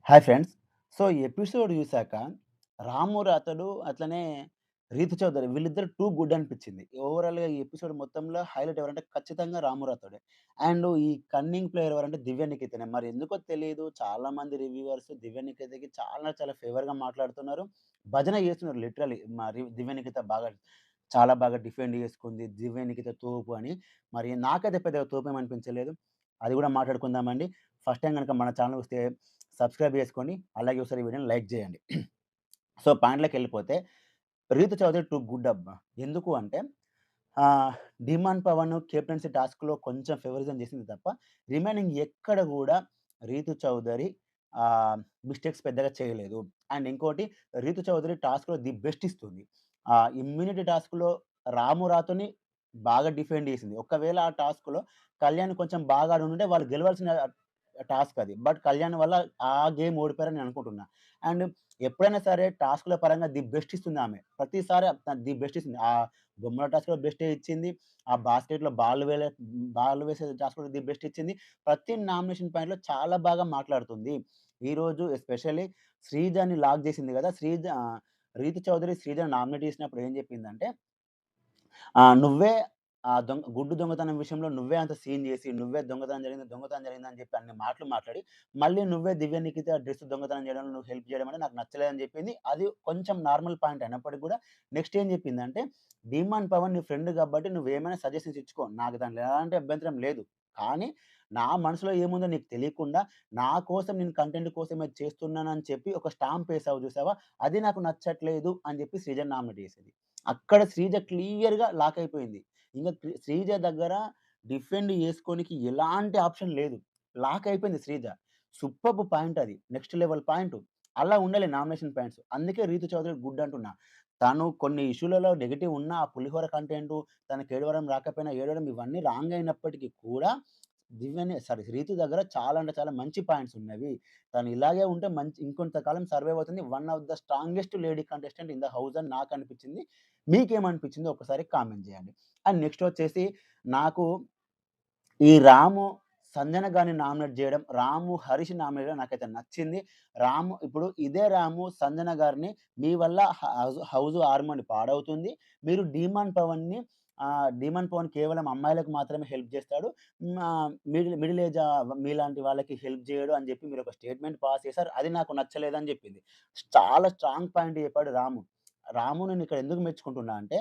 Hi friends. So, ఈ episode చూసాక 'రాము రాతడు' అట్లనే 'రీతు చౌదరి' వీళ్ళిద్దరు టూ గుడ్ అనిపిచ్చింది. ఓవరాల్‌గా ఈ ఎపిసోడ్ మొత్తంలో హైలైట్ ఎవరంటే ఖచ్చితంగా 'రాము రాతోడే.' అండ్ ఈ కన్నింగ్ ప్లేయర్ ఎవరంటే 'దివ్య నిఖితనే.' మరి ఎందుకో తెలీదు చాలామంది రివ్యూవర్స్ 'దివ్య నిఖితకి' చాలా ఫేవర్‌గా మాట్లాడుతున్నారు. భజన చేస్తున్నారు లిటరల్లీ. మరి 'దివ్య నిఖిత' చాలా బాగా డిఫెండ్ చేసుకుంది. 'దివ్య నిఖిత' తోపు అని. మరి నాకైతే పెద్దగా తోపేమి అనిపించలేదు. అది కూడా మాట్లాడుకుందామండి. ఫస్ట్ టైమ్ గనుక మన ఛానల్ వస్తే సబ్స్క్రైబ్ చేసుకోండి. అలాగే ఒకసారి ఈ వీడియోని లైక్ చేయండి. సో, పాయింట్‌లోకెళ్ళిపోతే 'రీతు చౌదరి' టూ గుడ్ అబ్బా! ఎందుకు అంటే 'ధీమాన్ పవన్' కెప్టెన్సీ టాస్క్‌లో కొంచెం ఫేవరిజం చేసింది తప్ప రిమైనింగ్ ఎక్కడ గూడా 'రీతు చౌదరి' మిస్టేక్స్ పెద్దగా చేయలేదు. అండ్ ఇంకోటి 'రీతు చౌదరి' టాస్క్‌లో ది బెస్ట్ ఇస్తుంది. ఇమ్యూనిటీ టాస్క్‌లో 'రాము రాతోని' బాగా డిఫెండ్ చేసింది. ఒకవేళ ఆ టాస్క్‌లో కళ్యాణ్ కొంచెం బాగా ఆడుండుంటే వాళ్ళు గెలవాల్సిన టాస్క్ అది. బట్ కళ్యాణ్ వల్ల ఆ గేమ్ ఓడిపోయారని నేను అనుకుంటున్నా. అండ్ ఎప్పుడైనా సరే టాస్క్‌ల పరంగా ది బెస్ట్ ఇస్తుందామె. ప్రతిసారి ది బెస్ట్ ఇస్తుంది. బొమ్మల టాస్క్‌లో బెస్టే ఇచ్చింది. ఆ బాస్కెట్‌లో బాల్ వేసే టాస్క్‌లో ది బెస్ట్ ఇచ్చింది. ప్రతి నామినేషన్ పాయింట్‌లో చాలా బాగా మాట్లాడుతుంది. ఈరోజు ఎస్పెషల్లీ శ్రీజని లాక్ చేసింది గదా! 'రీతు చౌదరి' శ్రీజని నామినేట్ చేసినప్పుడు ఏం చెప్పిందంటే నువ్వే గుడ్డు దొంగతనం విషయంలో నువ్వే అంత సీన్ జేసి, నువ్వే దొంగతనం జరిగిందని జెప్పి అన్ని మాటలు మాట్లాడి, మళ్ళీ నువ్వే దివ్య నిఖిత డ్రెస్ దొంగతనం జేయడంలో నువ్వు హెల్ప్ జేయడం అనేది నాకు నచ్చలేదని జెప్పింది. అది కొంచెం నార్మల్ పాయింట్ అయినప్పటికి గూడా నెక్స్ట్ ఏం జెప్పిందంటే, "ధీమాన్ పవన్ నీ ఫ్రెండ్ గాబట్టి నువ్వేమైనా సజెషన్స్ ఇచ్చుకో. నాకు దాంట్లో ఎలాంటి అభ్యంతరం లేదు. కానీ నా మనసులో ఏముందో నీకు తెలియకుండా, నా కోసం నేను కంటెంట్ కోసమే చేస్తున్నానని చెప్పి ఒక స్టాంప్ ఏసావు జూసావా? అది నాకు నచ్చట్లేదు" అని జెప్పి శ్రీజని నామినేట్ జేసింది. అక్కడ శ్రీజ క్లియర్‌గా లాక్ అయిపోయింది. ఇంక శ్రీజ దగ్గర డిఫెండ్ జేసుకోనికి ఎలాంటి ఆప్షన్ లేదు. లాక్ అయిపోయింది శ్రీజ. సూపర్బ్ పాయింట్ అది. Next level point. అలా ఉండాలి నామినేషన్ పాయింట్స్. అందుకే 'రీతు చౌదరి' గుడ్ అంటున్నా. తను కొన్ని ఇష్యూలలో నెగెటివ్ ఉన్న ఆ పులిహోర కంటెంటు, తనకి ఏడవడం రాకపోయినా ఏడవడం ఇవన్నీ రాంగ్ అయినప్పటికి కూడా రీతు దగ్గర చాలా అంటే చాలా మంచి పాయింట్స్ ఉన్నవి. తను ఇలాగే ఉంటే ఇంకొంతకాలం సర్వైవ్ అవుతుంది. One of the strongest lady contestant in the house అని నాకనిపించింది. మీకేమనిపించిందో ఒకసారి కామెంట్ జేయండి. అండ్ నెక్స్ట్ వచ్చేసి నాకు ఈ 'రాము' సంజన గారిని నామినేట్ జేయడం, 'హరీష్‌ని నామినేట్ జేయడం నాకైతే నచ్చింది. ఇప్పుడు ఇదే 'సంజన గారిని మీ వల్ల హౌసు హార్మోని పాడవుతుంది. మీరు 'డీమాన్ పవన్' కేవలం అమ్మాయిలకు మాత్రమే హెల్ప్ జేస్తాడు. మిడిల్ ఏజ్ మీలాంటి వాళ్ళకి హెల్ప్ జేయడు అని జెప్పి మీరొక స్టేట్‌మెంట్ పాస్ చేశారు. అది నాకు నచ్చలేదని జెప్పింది. చాలా స్ట్రాంగ్ పాయింట్ చెప్పాడు 'రాము.' 'రాము' నేనిక్కడ ఎందుకు మెచ్చుకుంటున్నా అంటే,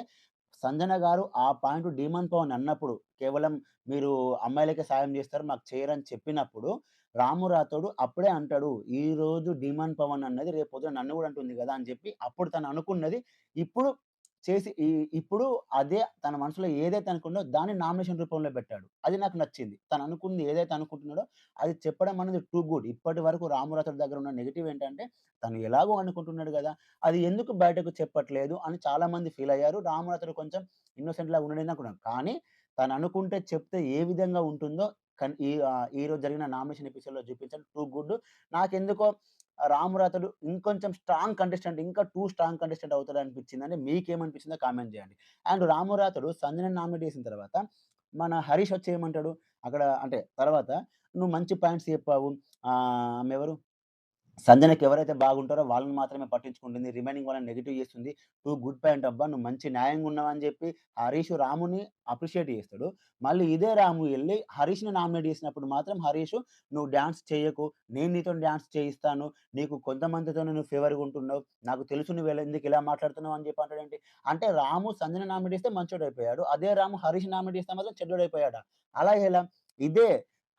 సంజన గారు ఆ పాయింట్ 'డీమాన్ పవన్' అన్నప్పుడు కేవలం మీరు అమ్మాయిలకే సాయం జేస్తారు. మాకు చేయరని చెప్పినప్పుడు, రాము రాథోడు అప్పుడే అంటాడు. ఈరోజు 'డీమాన్ పవన్' అన్నది రేపు పొద్దున నన్ను గూడా అంటుంది గదా! అని జెప్పి అప్పుడు తను అనుకున్నది ఇప్పుడు చేసి ఇప్పుడు అదే తన మనసులో ఏదైతే అనుకున్నదో దాన్ని నామినేషన్ రూపంలో బెట్టాడు. అది నాకు నచ్చింది. తను అనుకుంది ఏదైతే అనుకుంటున్నాడో అది చెప్పడం అనేది టూ గుడ్. ఇప్పటి వరకు రాము రాథోడ్ దగ్గర ఉన్న నెగెటివ్ ఏంటంటే తను ఎలాగో అనుకుంటున్నాడు గదా! అది ఎందుకు బయటకు చెప్పట్లేదు అని చాలామంది ఫీల్ అయ్యారు. రాము రాథోడ్ కొంచెం ఇన్నోసెంట్ లాగా ఉన్నాడని అనుకున్నాను. కానీ తననుకుంటే చెప్తే ఏ విధంగా ఉంటుందో ఈరోజు జరిగిన నామినేషన్ ఎపిసోడ్‌లో చూపించాడు. Too good. నాకెందుకో 'రాము రాతడు' ఇంకొంచెం ఇంకా 2 స్ట్రాంగ్ కంటెస్టెంట్ అవుతాడనిపించిందండి. మీకేమనిపించిందో కామెంట్ చేయండి. అండ్ 'రాము రాతడు' సంజనని నామినేట్ చేసిన తర్వాత మన హరీష్ వచ్చి ఏమంటాడు? అక్కడ అంటే తర్వాత "నువ్వు మంచి పాయింట్స్ చెప్పావు. ఆమెవరు సంజనకి ఎవరైతే బాగుంటారో వాళ్ళని మాత్రమే పట్టించుకుంటుంది. రిమైనింగ్ వాళ్ళని నెగెటివ్ చేస్తుంది. గుడ్ పాయింట్ అబ్బా! నువ్వు మంచి న్యాయంగా ఉన్నావని చెప్పి హరీష్ రాముని అప్రిషియేట్ చేస్తాడు. మళ్ళీ ఇదే రాము ఎళ్లి హరీష్‌ని నామినేట్ చేసినప్పుడు మాత్రం హరీష్ "నువ్వు డాన్స్ చెయ్యకు. నేను నీతోని డాన్స్ చేయిస్తాను. నీకు కొంతమందితోనే నువ్వు ఫేవర్‌గా ఉంటున్నావు. నాకు తెలుసు ఎందుకు ఇలా మాట్లాడుతున్నావు" అని చెప్పి అంటాడేంటి? అంటే రాము సంజన నామినేట్ చేస్తే మంచోడైపోయాడు. అదే రాము హరీష్‌ని నామినేట్ చేస్తే మాత్రం చెడ్డోడైపోయాడా? అలా ఎలా? ఇదే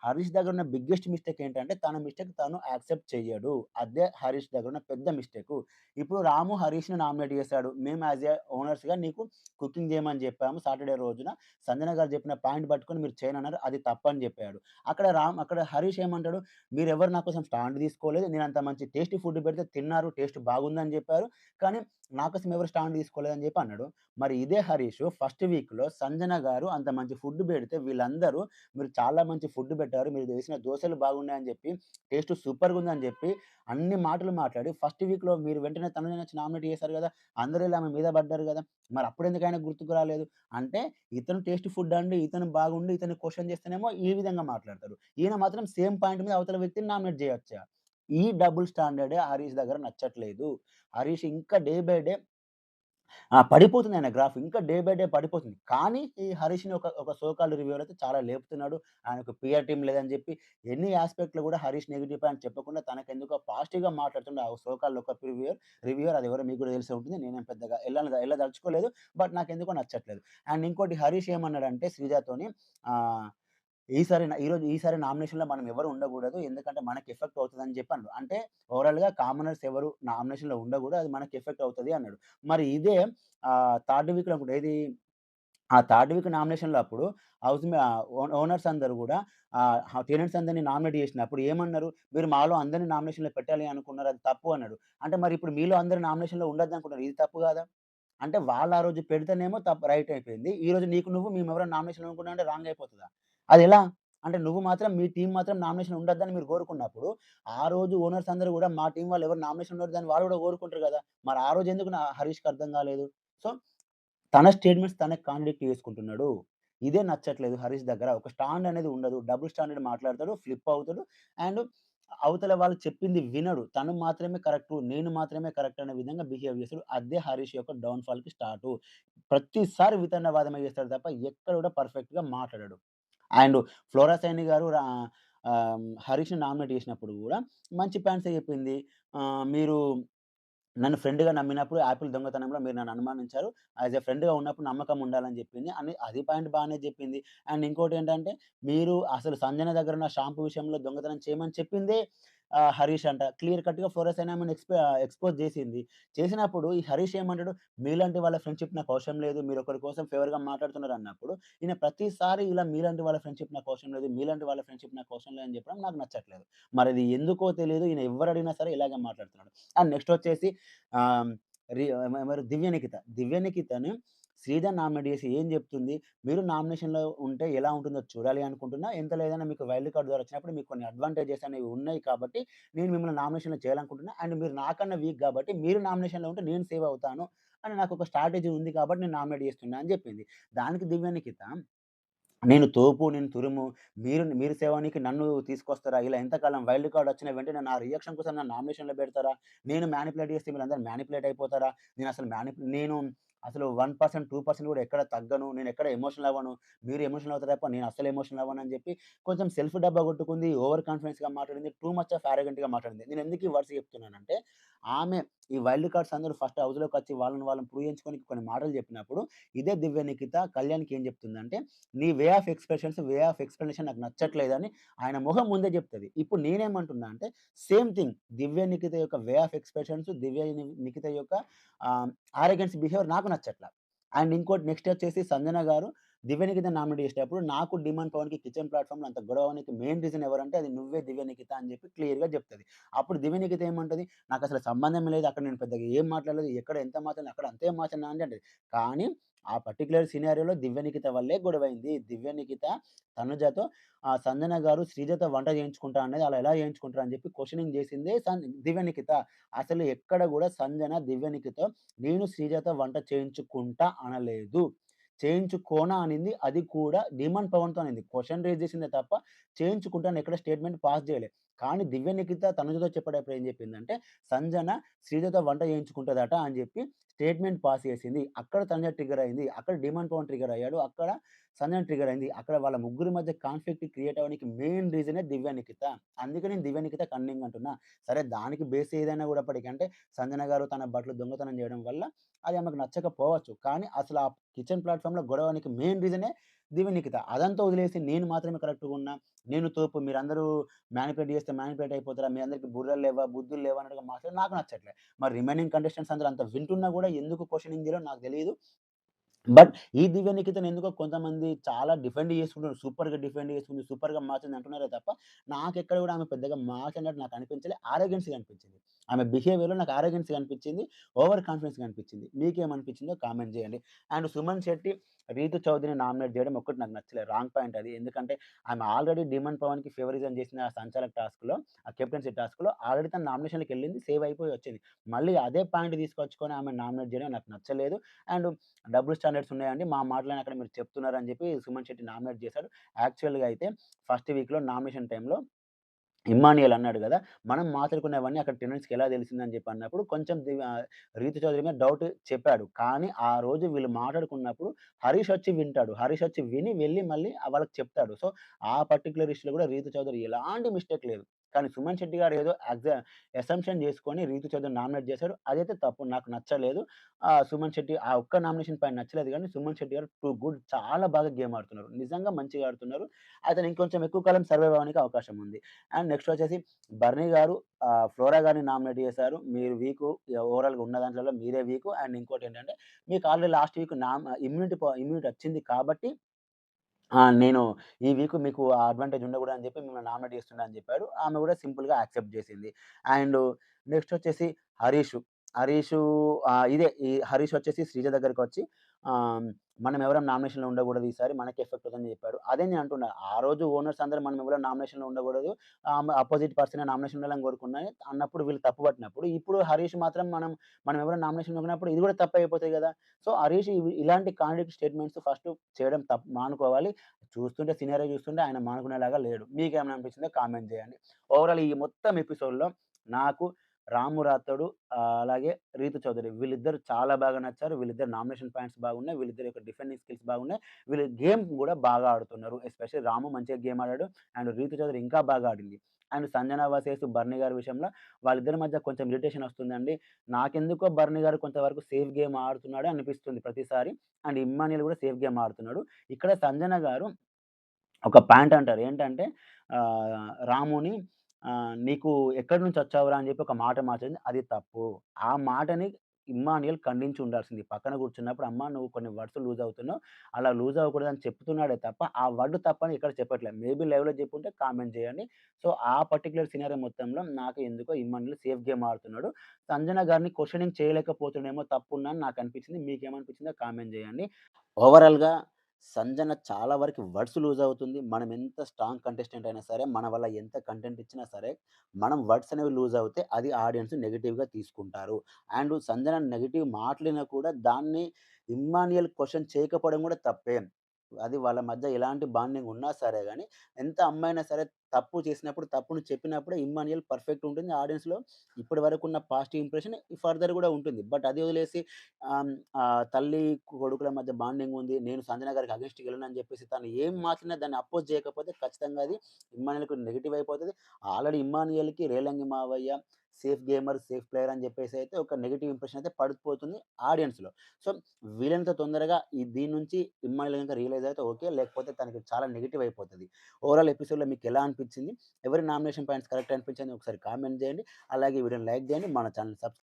హరీష్ దగ్గరున్న బిగ్గెస్ట్ మిస్టేక్ ఏంటంటే, తన మిస్టేక్ తను యాక్సెప్ట్ చెయ్యడు. అదే హరీష్ దగ్గరున్న పెద్ద మిస్టేకు. ఇప్పుడు రాము హరీష్‌ని నామినేట్ చేసాడు. మేము యాస్ ఎ ఓనర్స్‌గా నీకు కుకింగ్ చేయమని చెప్పాము సాటర్‌డే రోజున. సంజన గారు చెప్పిన పాయింట్ పట్టుకొని మీరు చేయనన్నారు. అది తప్పని చెప్పాడు. అక్కడ హరీష్ ఏమంటాడు, మీరెవరు నా కోసం స్టాండ్ తీసుకోలేదు. నేనంత మంచి టేస్టీ ఫుడ్ పెడితే తిన్నారు. టేస్ట్ బాగుందని చెప్పారు. కానీ నా కోసం ఎవరు స్టాండ్ తీసుకోలేదని చెప్పి అన్నాడు. మరి ఇదే హరీష్ ఫస్ట్ వీక్‌లో సంజన గారు అంత మంచి ఫుడ్ పెడితే వీళ్ళందరూ మీరు చాలా మంచి ఫుడ్ పెట్టారు. మీరు వేసిన దోసలు బాగున్నాయని జెప్పి, టేస్ట్ సూపర్‌గుందని జెప్పి, అన్ని మాటలు మాట్లాడి ఫస్ట్ వీక్‌లో మీరు వెంటనే తననొచ్చి నామినేట్ చేసారు గదా! అందరూ ఇలా ఆమె మీద పడ్డారు గదా! మరి అప్పుడెందుకు ఆయనకు గుర్తుకు రాలేదు? అంటే ఇతను టేస్ట్ ఫుడ్ అండి, ఇతను బాగుండి, ఇతన్ని క్వెషన్ చేస్తేనేమో ఈ విధంగా మాట్లాడతారు. ఈయన మాత్రం సేమ్ పాయింట్ మీద అవతల వ్యక్తిని నామినేట్ జేయొచ్చా? ఈ డబుల్ స్టాండర్డే హరీష్ దగ్గర నచ్చట్లేదు. హరీష్ ఇంకా డే బై డే పడిపోతుంది ఆయన గ్రాఫ్. ఇంకా డే బై డే పడిపోతుంది. కానీ ఈ హరీష్‌ని ఒక సో కాల్డ్ రివ్యూవర్ అయితే చాలా లేపుతున్నాడు. ఆయనకు పీఆర్ టీమ్ లేదని చెప్పి ఎన్ని యాస్పెక్ట్‌లో కూడా హరీష్ నెగెటివ్ పాయింట్ చెప్పకుండా తనకెందుకో పాజిటివ్‌గా మాట్లాడుతుండు. ఆ సో కాల్డ్ ఒక రివ్యూవర్ అదెవరో మీకు కూడా తెలిసే ఉంటుంది. నేనేం పెద్దగా ఎళ్ళదలుచుకోలేదు. బట్ నాకెందుకో నచ్చట్లేదు. అండ్ ఇంకోటి హరీష్ ఏమన్నాడంటే శ్రీజతోని ఆహ్ ఈసారి నామినేషన్‌లో మనం ఎవరు ఉండకూడదు. ఎందుకంటే మనకి ఎఫెక్ట్ అవుతదని చెప్పి అన్నాడు. అంటే ఓవరాల్‌గా కామనర్స్ ఎవరు నామినేషన్‌లో ఉండకూడదు. అది మనకి ఎఫెక్ట్ అవుతది అన్నాడు. మరి ఇదే థర్డ్ వీక్‌లో అనుకుంటా ఏది థర్డ్ వీక్ నామినేషన్‌లో అప్పుడు ఓనర్స్ అందరూ గూడా టెనెంట్స్ అందరిని నామినేట్ చేసినప్పుడు ఏమన్నారు? మీరు మాలో అందరిని నామినేషన్‌లో పెట్టాలి అనుకున్నారు. అది తప్పు అన్నాడు. అంటే మరి ఇప్పుడు మీలో అందరూ నామినేషన్‌లో ఉండొద్దనుకుంటున్నారు. ఇది తప్పు కాదా? అంటే వాళ్ళు ఆ రోజు పెడితేనేమో రైట్ అయిపోయింది. ఈరోజు నీకు నువ్వు మేమెవరైనా నామినేషన్‌లో అనుకున్నా అంటే రాంగ్ అయిపోతదా? అదెలా? అంటే నువ్వు మాత్రం మీ టీమ్ మాత్రం నామినేషన్ ఉండొద్దని మీరు కోరుకున్నప్పుడు, ఆ రోజు ఓనర్స్ అందరూ గూడా మా టీమ్ వాళ్ళు ఎవరు నామినేషన్ ఉండొద్దని వాళ్ళు గూడా కోరుకుంటారు గదా! మరి ఆ రోజు ఎందుకు హరీష్‌కి అర్థం కాలేదు? సో, తన స్టేట్మెంట్స్ తనే కాంట్రాడిక్ట్ చేసుకుంటున్నాడు. ఇదే నచ్చట్లేదు హరీష్ దగ్గర. ఒక స్టాండ్ అనేది ఉండదు. డబుల్ స్టాండర్డ్ మాట్లాడతాడు. ఫ్లిప్ అవుతాడు. అండ్ అవతల వాళ్ళు చెప్పింది వినడు. తను మాత్రమే కరెక్టు. నేను మాత్రమే కరెక్ట్ అనే విధంగా బిహేవ్ చేస్తాడు. అదే హరీష్ యొక్క డౌన్‌ఫాల్‌కి స్టార్టు. ప్రతిసారి వితండవాదమే చేస్తాడు తప్ప ఎక్కడ కూడా పర్ఫెక్ట్‌గా మాట్లాడడు. అండ్ ఫ్లోరా సైని గారు హరీష్‌ని నామినేట్ చేసినప్పుడు గూడా మంచి పాయింట్సే చెప్పింది. మీరు నన్ను ఫ్రెండ్‌గా నమ్మినప్పుడు యాపిల్ దొంగతనంలో మీరు నన్ను అనుమానించారు. యాస్ ఎ ఫ్రెండ్‌గా ఉన్నప్పుడు నమ్మకం ఉండాలని జెప్పింది. అది పాయింట్ బానే జెప్పింది. అండ్ ఇంకోటేంటంటే, మీరు అసలు సంజన దగ్గర ఉన్న షాంపూ విషయంలో దొంగతనం చేయమని చెప్పిందే హరీష్ అంట. క్లియర్ కట్‌గా ఫ్లోరెన్స్ అయిన ఆమెను ఎక్స్‌పోజ్ జేసింది. చేసినప్పుడు ఈ హరీష్ ఏమంటాడు, మీలాంటి వాళ్ళ ఫ్రెండ్‌షిప్ నాకు అవసరం లేదు. మీరు ఒకరి కోసం ఫేవర్‌గా మాట్లాడుతున్నారన్నప్పుడు, ఈయన ప్రతిసారి ఇలా మీలాంటి వాళ్ళ ఫ్రెండ్‌షిప్ నాకు అవసరం లేదు. మీలాంటి వాళ్ళ ఫ్రెండ్‌షిప్ నాకు అవసరం లేదని చెప్పడం నాకు నచ్చట్లేదు. మరది ఎందుకో తెలీదు. ఈయన ఎవ్వరడిగినా సరే ఇలాగే మాట్లాడుతున్నాడు. అండ్ నెక్స్టొచ్చేసి ఆహ్, ఎవరు 'దివ్య నిఖిత'. 'దివ్య నిఖిత'ని శ్రీధర్ నామినేట్ చేసి ఏం చెప్తుంది? మీరు నామినేషన్‌లో ఉంటే ఎలా ఉంటుందో చూడాలి అనుకుంటున్నా. ఎంత లేదన్నా మీకు వైల్డ్ కార్డ్ ద్వారా వచ్చినప్పుడు మీకు కొన్ని అడ్వాంటేజెస్ అనేవి ఉన్నాయి కాబట్టి, నేను మిమ్మల్ని నామినేషన్‌లో చేయాలనుకుంటున్నా. అండ్ మీరు నాకన్నా వీక్ కాబట్టి, మీరు నామినేషన్‌లో ఉంటే నేను సేవ్ అవుతాను. అని నాకొక స్ట్రాటజీ ఉంది కాబట్టి నేను నామినేట్ చేస్తున్నా అని చెప్పింది. దానికి 'దివ్య నిఖిత' నేను తోపు, నేను తురుము. మీరు సేవనికి నన్ను తీసుకొస్తారా? ఇలా ఎంతకాలం వైల్డ్ కార్డ్ వచ్చిన వెంటనే నా రియాక్షన్ కోసం నన్ను నామినేషన్‌లో పెడతారా? నేను మానిప్యులేట్ చేస్తే మీరందరూ మానిప్యులేట్ అయిపోతారా? నేను అసలు 1%, 2% కూడా ఎక్కడ తగ్గను. నేనెక్కడ ఎమోషనల్ అవ్వను. మీరు ఎమోషనల్ అవుతారు తప్ప నేను అస్సలు ఎమోషనల్ అవ్వను అని చెప్పి కొంచెం సెల్ఫ్ డబ్బా కొట్టుకుంది. ఓవర్ కాన్ఫిడెన్స్‌గా మాట్లాడింది. టూ మచ్ ఆఫ్ యారగెంట్‌గా మాట్లాడింది. నేనెందుకు ఈ వర్డ్స్ చెప్తున్నానంటే, ఆమె ఈ వైల్డ్ కార్డ్స్ అందరూ ఫస్ట్ హౌస్‌లోకొచ్చి వాళ్ళని ప్రూవ్ చేయించుకోనికి కొన్ని మాటలు చెప్పినప్పుడు, ఇదే దివ్య నిఖిత కళ్యాణ్‌కి ఏం చెప్తుందంటే నీ వే ఆఫ్ ఎక్స్‌ప్లనేషన్ నాకు నచ్చట్లేదని ఆయన మొహం ముందే జెప్తది. ఇప్పుడు నేనేమంటున్నా అంటే సేమ్ థింగ్ 'దివ్య నిఖిత' యొక్క వే ఆఫ్ ఎక్స్‌ప్రెషన్స్, 'నిఖిత' యొక్క ఆహ్, ఆరగెన్స్ బిహేవియర్ నాకు నచ్చట్ల. అండ్ ఇంకోటి నెక్స్ట్ వచ్చేసి 'సంజన' గారు 'దివ్య నిఖిత'ని నామినేట్ చేసేటప్పుడు నాకు 'డిమాండ్ పవన్‌కి కిచెన్ ప్లాట్‌ఫార్మ్‌లో అంత గొడవ అవ్వనికి మెయిన్ రీజన్ ఎవరంటే అది నువ్వే 'దివ్య నిఖిత' అని జెప్పి క్లియర్‌గా జెప్తది. అప్పుడు 'దివ్య నిఖిత' ఏమంటది నాకసలు సంబంధమే లేదు. అక్కడ నేను పెద్దగా ఏం మాట్లాడలేదు. ఎక్కడ ఎంత మాట్లాడినా అక్కడ అంతే మాట్లాడినా అని అంటది. కానీ ఆ పర్టిక్యులర్ సినారియోలో 'దివ్య నిఖిత' వల్లే గొడవైంది. 'దివ్య నిఖిత' తనుజతో 'సంజన' గారు శ్రీజతో వంట చేయించుకుంటా అనేది అలా ఎలా చేయించుకుంటారు అని చెప్పి క్వెషనింగ్ చేసిందే 'దివ్య నిఖిత'. అసలు ఎక్కడ గూడా సంజన 'దివ్య నిఖిత' నేను శ్రీజతో వంట చేయించుకుంటా అనలేదు. చేయించుకోనా అనింది. అది కూడా డిమాండ్ పవన్‌తో అనింది. క్వెషన్ రైజ్ చేసిందే తప్ప చేయించుకుంటా అని ఎక్కడ స్టేట్‌మెంట్ పాస్ చేయలే. కానీ 'దివ్య నిఖిత' తనుజతో చెప్పేటప్పుడు ఏం చెప్పిందంటే, సంజన శ్రీజతో వంట చేయించుకుంటదట అని చెప్పి స్టేట్‌మెంట్ పాస్ చేసింది. అక్కడ తనుజ ట్రిగ్గర్ అయింది. అక్కడ డిమాండ్ పవన్ ట్రిగ్గర్ అయ్యాడు. అక్కడ సంజన ట్రిగ్గర్ అయింది. అక్కడ వాళ్ళ ముగ్గురి మధ్య కాన్ఫ్లిక్ట్ క్రియేట్ అవ్వడానికి మెయిన్ రీజనే 'దివ్య నిఖిత'. అందుకే నేను 'దివ్య నిఖిత' కన్నింగ్ అంటున్నా. సరే దానికి బేస్ ఏదైనా కూడప్పటికి అంటే సంజన గారు తన బట్టలు దొంగతనం చేయడం వల్ల అది ఆమెకు నచ్చకపోవచ్చు. కానీ అసలు ఆ కిచెన్ ప్లాట్‌ఫార్మ్‌లో గొడవనికి మెయిన్ రీజనే 'దివ్య నిఖిత'. అదంతా వదిలేసి నేను మాత్రమే కరెక్ట్‌గున్నా. నేను తోపు మీరందరూ మానిప్యులేట్ చేస్తే మానిప్యులేట్ అయిపోతారా? మీ అందరికి బుర్రలు లేవా? బుద్ధులు లేవా? అన్నట్టుగా మాట్లాడి నాకు నచ్చట్లే. మరి రిమైనింగ్ కంటెస్టెంట్స్ అందరూ అంత వింటున్నా గూడా ఎందుకు క్వెషనింగ్ జేయరో నాకు తెలీదు. బట్ ఈ 'దివ్య నిఖిత'ని ఎందుకో కొంతమంది చాలా డిఫెండ్ చేసుకుంటున్నారు. సూపర్‌గా డిఫెండ్ చేసుకుంది, సూపర్‌గా మార్చింది అంటున్నారే తప్ప, నాకెక్కడ గూడా ఆమె పెద్దగా మార్చినట్టు నాకు అనిపించలే. ఆరోగెన్సీ‌గా అనిపించింది. ఆమె బిహేవియర్‌లో నాకు ఆరోగెన్సీ‌గా అనిపించింది. ఓవర్ కాన్ఫిడెన్స్‌గా అనిపించింది. మీకేమనిపించిందో కామెంట్ జేయండి. అండ్ 'సుమన్ శెట్టి' 'రీతు చౌదరిని' నామినేట్ జేయడం ఒక్కటి నాకు నచ్చలేదు. రాంగ్ పాయింట్ అది. ఎందుకంటే ఆమె ఆల్రెడీ 'డిమాండ్ పవన్‌కి' ఫేవరిజం చేసిన ఆ సంచాలక్ టాస్క్‌లో, ఆ కెప్టెన్సీ టాస్క్‌లో ఆల్రెడీ తను నామినేషన్‌లోకెళ్ళింది. సేవ్ అయిపోయి వచ్చింది. మళ్ళీ అదే పాయింట్ తీసుకొచ్చుకొని ఆమెను నామినేట్ జేయడం నాకు నచ్చలేదు. అండ్ డబుల్ స్టాండర్డ్స్ ఉన్నాయండి. మా మాటలని అక్కడ మీరు చెప్తున్నారని చెప్పి 'సుమన్ శెట్టి' నామినేట్ చేశాడు. యాక్చువల్‌గా అయితే ఫస్ట్ వీక్‌లో నామినేషన్ టైమ్‌లో ఇమ్మానియేల్ అన్నాడు గదా! మనం మాట్లాడుకున్నవన్నీ అక్కడ టెనెంట్స్‌కి ఎలా తెలిసిందని జెప్పి అన్నప్పుడు కొంచెం రీతు చౌదరి మీద డౌట్ చెప్పాడు. కానీ ఆ రోజు వీళ్ళు మాట్లాడుకున్నప్పుడు హరీష్ ఒచ్చి వింటాడు. హరీష్ ఒచ్చి విని వెళ్లి మళ్ళీ వాళ్ళకి చెప్తాడు. సో, ఆ పర్టిక్యులర్ ఇష్యూలో గూడా రీతు చౌదరి ఎలాంటి మిస్టేక్ లేదు. కానీ సుమన్ శెట్టి గారు ఏదో అసంప్షన్ జేసుకొని రీతు చౌదరిని నామినేట్ జేశారు. అదైతే తప్పు. నాకు నచ్చలేదు. సుమన్ శెట్టి ఆ ఒక్క నామినేషన్ పైన నచ్చలేదు గానీ, సుమన్ శెట్టి గారు టూ గుడ్ చాలా బాగా గేమ్ ఆడుతున్నారు. నిజంగా మంచిగా ఆడుతున్నారు. అతను ఇంకొంచెం ఎక్కువ కాలం సర్వైవ్ అవ్వడానికి అవకాశం ఉంది. అండ్ నెక్స్ట్ వచ్చేసి బర్నీ గారు ఫ్లోరా గారిని నామినేట్ చేశారు. మీరు వీకు ఓవరాల్‌గా ఉన్న దాంట్లలో మీరే వీకు. అండ్ ఇంకోటేంటంటే మీకు ఆల్రెడీ లాస్ట్ వీక్ ఇమ్యూనిటీ వచ్చింది కాబట్టి నేను ఈ వీక్ మీకు ఆ అడ్వాంటేజ్ ఉండకూడదని చెప్పి మిమ్మల్ని నామినేట్ చేస్తున్నా అని చెప్పాడు. ఆమె కూడా సింపుల్‌గా యాక్సెప్ట్ చేసింది. అండ్ నెక్స్ట్ వచ్చేసి హరీషు. హరీషు ఇదే ఈ హరీష్ వచ్చేసి శ్రీజ దగ్గరికొచ్చి ఆహ్, మనం ఎవరం నామినేషన్‌లో ఉండకూడదు ఈసారి మనకి ఎఫెక్ట్ అవుతుందని చెప్పాడు. అదే నేను అంటున్నా. ఆ రోజు ఓనర్స్ అందరూ మనం ఎవరం నామినేషన్‌లో ఉండకూడదు. అపోజిట్ పర్సనే నామినేషన్ ఉండాలని కోరుకున్నాయి అన్నప్పుడు వీళ్ళు తప్పు పట్టినప్పుడు, ఇప్పుడు హరీష్ మాత్రం మనం ఎవరైనా నామినేషన్‌లో ఉన్నప్పుడు ఇది కూడా తప్పే అయిపోతాయి కదా! సో, హరీష్ ఇలాంటి కాంట్రాడిక్ట్ స్టేట్మెంట్స్ ఫస్ట్ చేయడం మానుకోవాలి. చూస్తుంటే సినారియో చూస్తుంటే ఆయన మానుకునేలాగా లేడు. మీకేమైనా అనిపించిందో కామెంట్ చేయండి. ఓవరాల్ ఈ మొత్తం ఎపిసోడ్‌లో నాకు రాము రాథోడు అలాగే రీతు చౌదరి వీళ్ళిద్దరూ చాలా బాగా నచ్చారు. వీళ్ళిద్దరి నామినేషన్ పాయింట్స్ బాగున్నాయి. వీళ్ళిద్దరి యొక్క డిఫెండింగ్ స్కిల్స్ బాగున్నాయి. వీళ్ళు గేమ్ కూడా బాగా ఆడుతున్నారు. ఎస్పెషల్లీ రాము మంచిగా గేమ్ ఆడాడు. అండ్ రీతు చౌదరి ఇంకా బాగా ఆడింది. అండ్ సంజన వర్సెస్ బర్నీ గారి విషయంలో వాళ్ళిద్దరి మధ్య కొంచెం ఇరిటేషన్ వస్తుందండి. నాకెందుకో బర్నీ గారు కొంతవరకు సేఫ్ గేమ్ ఆడుతున్నాడే అనిపిస్తుంది ప్రతిసారి. అండ్ ఇమ్మాన్యుల్ కూడా సేఫ్ గేమ్ ఆడుతున్నాడు. ఇక్కడ సంజన గారు ఒక పాయింట్ అంటారు. ఏంటంటే రాముని "నీకు ఎక్కడి నుంచొచ్చావురా" అని చెప్పి ఒక మాట మార్చింది. అది తప్పు. ఆ మాటని ఇమ్మాన్యుయల్ ఖండించి ఉండాల్సింది. పక్కన కూర్చున్నప్పుడు "అమ్మ నువ్వు కొన్ని వర్డ్స్ లూజ్ అవుతున్నావు. అలా లూజ్ అవ్వకూడదని" చెప్తున్నాడే తప్ప, ఆ వర్డ్ తప్పని ఎక్కడ చెప్పట్లేదు. మేబీ లైవ్‌లో చెప్పుంటే కామెంట్ చేయండి. సో, ఆ పర్టిక్యులర్ సినారియో మొత్తంలో నాకు ఎందుకో ఇమ్మాన్యుల్ సేఫ్ గేమ్ ఆడుతున్నాడు. సంజన గారిని క్వెషనింగ్ చేయలేకపోతున్నాడేమో తప్పుందని నాకనిపించింది. మీకేమనిపించిందో కామెంట్ చేయండి. ఓవరాల్‌గా సంజన చాలా వరకు వర్డ్స్ లూజ్ అవుతుంది. మనం ఎంత స్ట్రాంగ్ కంటెస్టెంట్ అయినా సరే, మన వల్ల ఎంత కంటెంట్ ఇచ్చినా సరే, మనం వర్డ్స్ అనేవి లూజ్ అవుతే అది ఆడియన్స్ నెగెటివ్‌గా తీసుకుంటారు. అండ్ సంజన నెగెటివ్ మాటలినా కూడా దాన్ని ఇమ్మాన్యుయల్ క్వెషన్ చేయకపోవడం కూడా తప్పే. అది వాళ్ళ మధ్య ఎలాంటి బాండింగ్ ఉన్నా సరే గాని, ఎంత అమ్మాయినా సరే తప్పు చేసినప్పుడు తప్పును చెప్పినప్పుడే ఇమ్మాన్యుయల్ పర్ఫెక్ట్ ఉంటుంది. ఆడియన్స్‌లో ఇప్పటి వరకున్న పాజిటివ్ ఇంప్రెషన్ ఫర్దర్ గూడా ఉంటుంది. బట్ అది వదిలేసి తల్లి, కొడుకుల మధ్య బాండింగ్ ఉంది. నేను సంజన గారికి అగెయిన్స్ట్‌గా వెళ్ళనని చెప్పేసి తను ఏం మాట్లాడినా దాన్ని అపోజ్ చేయకపోతే ఖచ్చితంగా అది ఇమ్మాన్యుయల్‌కి నెగెటివ్ అయిపోతది. ఆల్రెడీ ఇమ్మాన్యుయల్‌కి రేలంగి మావయ్య సేఫ్ గేమర్, సేఫ్ ప్లేయర్ అని చెప్పేసి అయితే ఒక నెగెటివ్ ఇంప్రెషన్ అయితే పడిపోతుంది ఆడియన్స్‌లో. సో, వీలైనంత తొందరగా దీని నుంచి ఇమ్మాన్యుయల్ గనుక రియలైజ్ అయితే ఓకే. లేకపోతే తనకి చాలా నెగెటివ్ అయిపోతది. ఓవరాల్ ఎపిసోడ్‌లో మీకెలా అనిపించింది? ఎవరి నామినేషన్ పాయింట్స్ కరెక్ట్ అనిపించింది ఒకసారి కామెంట్ చేయండి. అలాగే వీడియోని లైక్ చేయండి. మన ఛానెల్‌ని